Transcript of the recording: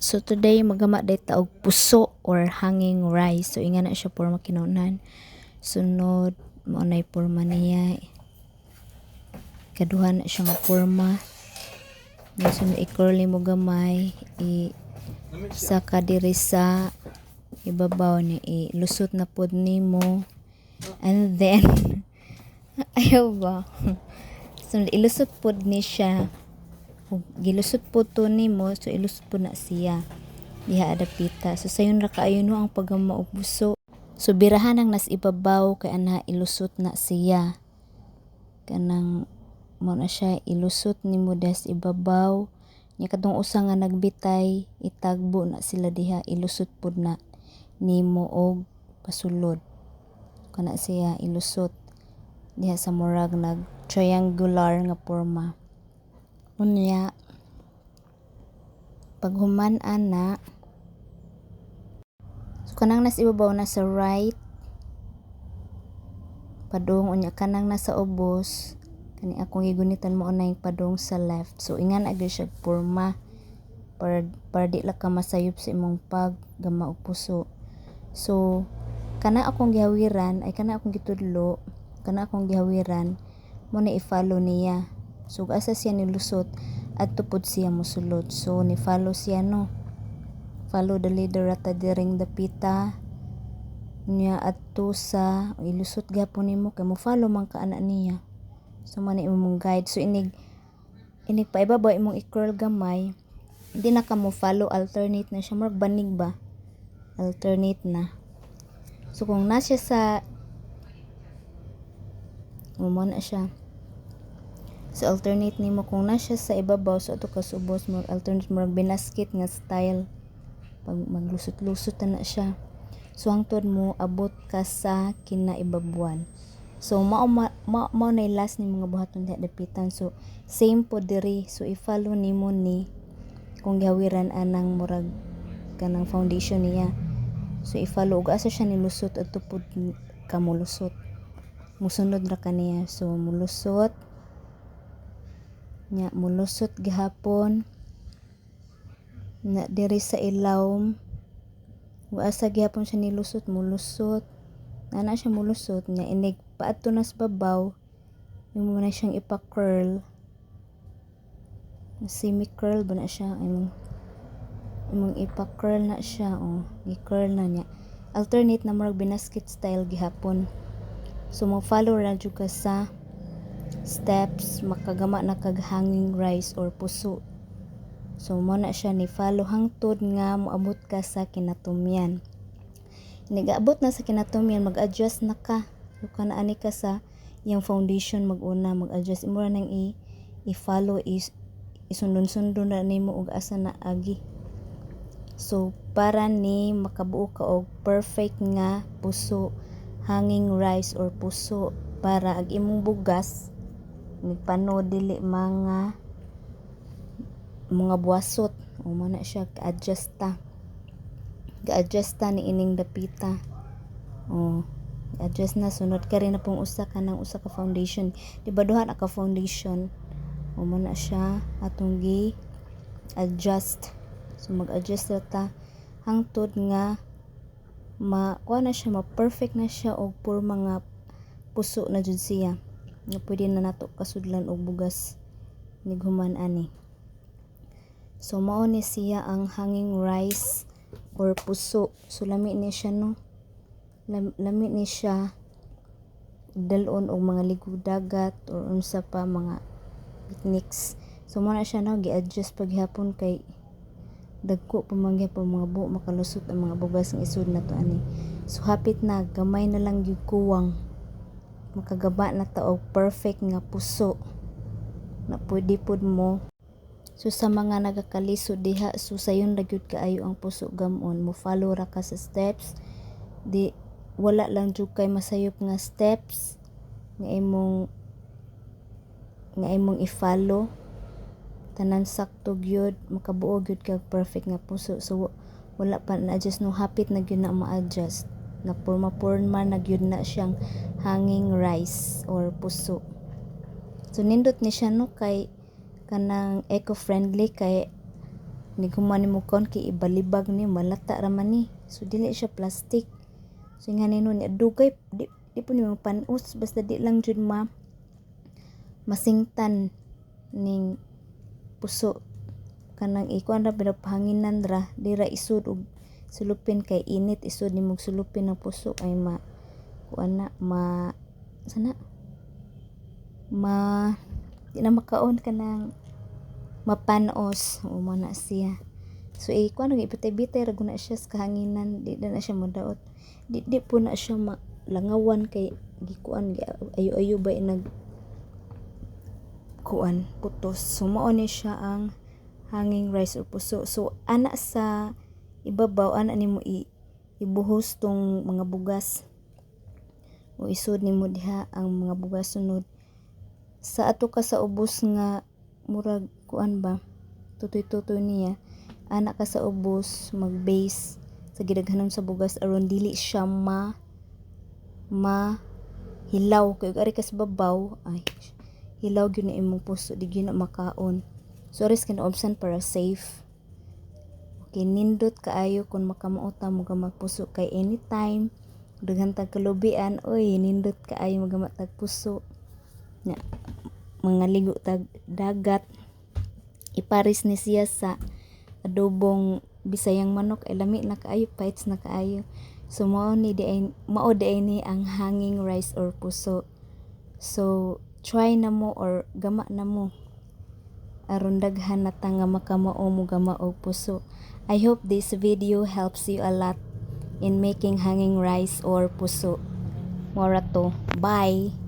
So today magama day ta og puso or hanging rice. So inga na siya por makinaunan. Sunod mo nay porma niya. Kaduha na siya nga porma. Sunod i-curly mo gamay, saka diri sa ibabaw ni ilusot na pod nimo. And then ayaw ba? Sunod ilusot pod ni siya. Gilusot po to nimo, so ilusot po na siya diha adapita. So sayon ra kaayo no ang pagama og puso. So birahan ang nas ibabaw kay ana ilusot na siya. Kanang mo na siya ilusot nimo des ibabaw. Nya kadtong usa nga nagbitay itagbo na sila diha, ilusot pud na nimo og pasulod. Kana siya ilusot diha sa murag nag triangular nga porma. Unya paghuman ana, so kanang nas ibabaw na sa right padung, unya kanang nasa ubos kani akong gigunitan mo na yung padung sa left. So ingan agi siya porma para di la ka masayop sa imong paggama og puso. So kana akong gihawiran ay kana akong gitudlo, kana akong gihawiran mo na i-follow niya. So asa siya nilusot adto pod siya mosulod. So ni follow siya no. Follow the leader at diring dapita niya adto sa ilusot gyapon nimo kay mo follow man ka ana niya. So man imong guide. So inig paibabaw imong i-curl gamay. Hindi na ka mo follow, alternate na siya, murag banig ba? Alternate na. So kung nasa sa mo na siya. So alternate nimo kung nasa sa ibabaw, so ato ka subos mo alternate mo binasket nga style. Pag maglusot-lusot na siya. So hangtod mo abot ka sa kinaibabuan. So mao na last ni mga buhaton diha dapitan. So same po diri. So i-follow nimo ni kung gihawiran anang murag kanang foundation niya. So i-follow ug asa siya nilusot adto pud ka mulusot. Musunod ra kaniya. So mulusot nya mulusot gihapon na diri sa ilawom. Wa asa gihapon siya nilusot, mulusot. Ana siya mulusot nya inig paadto nas babaw. Imo na siyang ipa-curl. Semi-curl ba na siya? Imong ipa-curl na siya. I-curl na niya. Alternate na murag binasket style gihapon. So mo follow ra jud ka sa steps makagama na kag hanging rice or puso. So mo na siya ni follow hangtod nga moabot ka sa kinatumyan. Nag-abot na sa kinatumyan, mag-adjust na ka. So kana ani ka sa iyang foundation mag-una, mag-adjust imo ra nang i-follow isundon-sundon na nimo og asa na agi. So para ni makabuo ka og perfect nga puso, hanging rice or puso para ag imong bugas nigpano dili mga buwasot. O mo na siya ka-adjust ga-adjust ni ining dapita. Adjust na sunod ka rin na pong usa ka foundation. Diba duha na ka foundation? O mo na siya atong gi-adjust. So mag-adjust na ta hangtod nga kuha na siya, ma-perfect na siya og pur mga puso na jud siya. Nga pwede na nato kasudlan og bugas nighuman ani. So mao ni siya ang hanging rice or puso. So lami ni siya no. Lami ni siya dalon og mga ligo dagat or unsa pa mga techniques. So mo na siya no gi-adjust paghapon kay dagko pamangya pa mga buo makalusot ang mga bugas ng isud na to ani. So hapit na gamay na lang gyud kuwang makagaba na ta og perfect nga puso na pwede pud mo. So sa mga nagakalisod diha, so sayon ra gyud kaayo ang puso gamon, mo follow ra ka sa steps. Di wala lang jud kay masayop nga steps nga imong i-follow. Tanan sakto gyud, makabuo gyud kag perfect nga puso. So wala pa na-adjust no, hapit na gyud na ma-adjust. Na porma na gyud na siyang hanging rice or puso. So nindot ni siya no kay kanang eco-friendly kay Ni kuman nimo kaon kay ibalibag ni malata ra man ni. So dili siya plastic. So nga nino ni dugay di po nimo panos basta di lang jud masingtan ning puso kanang ikuan ra pinapahanginan ra dira isud og sulupin kay init isud nimo sulupin ang puso ay kuan na sana di na makaon kanang mapanos o mo na siya. So kuan ra ibitay-bitay ra guna siya sa kahanginan di na siya modaot. Di po na siya malangawan kay gikuan ayo-ayo ba nag kuan putos. So mao ni siya ang hanging rice or puso. So ana sa ibabaw ana nimo ibuhos tong mga bugas o isud nimo diha ang mga bugas sunod sa ato ka sa ubos nga murag kuan ba tutoy-tutoy niya ana ka sa ubos mag-base sa gidaghanon sa bugas aron dili siya hilaw kay ari kas babaw ay hilaw gyud na imong puso di gyud na makaon. So risk can option para safe. Okay, nindot kaayo kung makamuota mo ga magpuso kay anytime daghan tag kalubian oy nindot kaayo magama tag puso nya mga ligo tag dagat iparis ni siya sa adobong bisayang manok ay lami na kaayo bites na kaayo. So mao di ni ang hanging rice or puso. So try na mo or gama na mo aron daghan na ta nga makamao mo gama og puso. I hope this video helps you a lot in making hanging rice or puso. Mora to. Bye.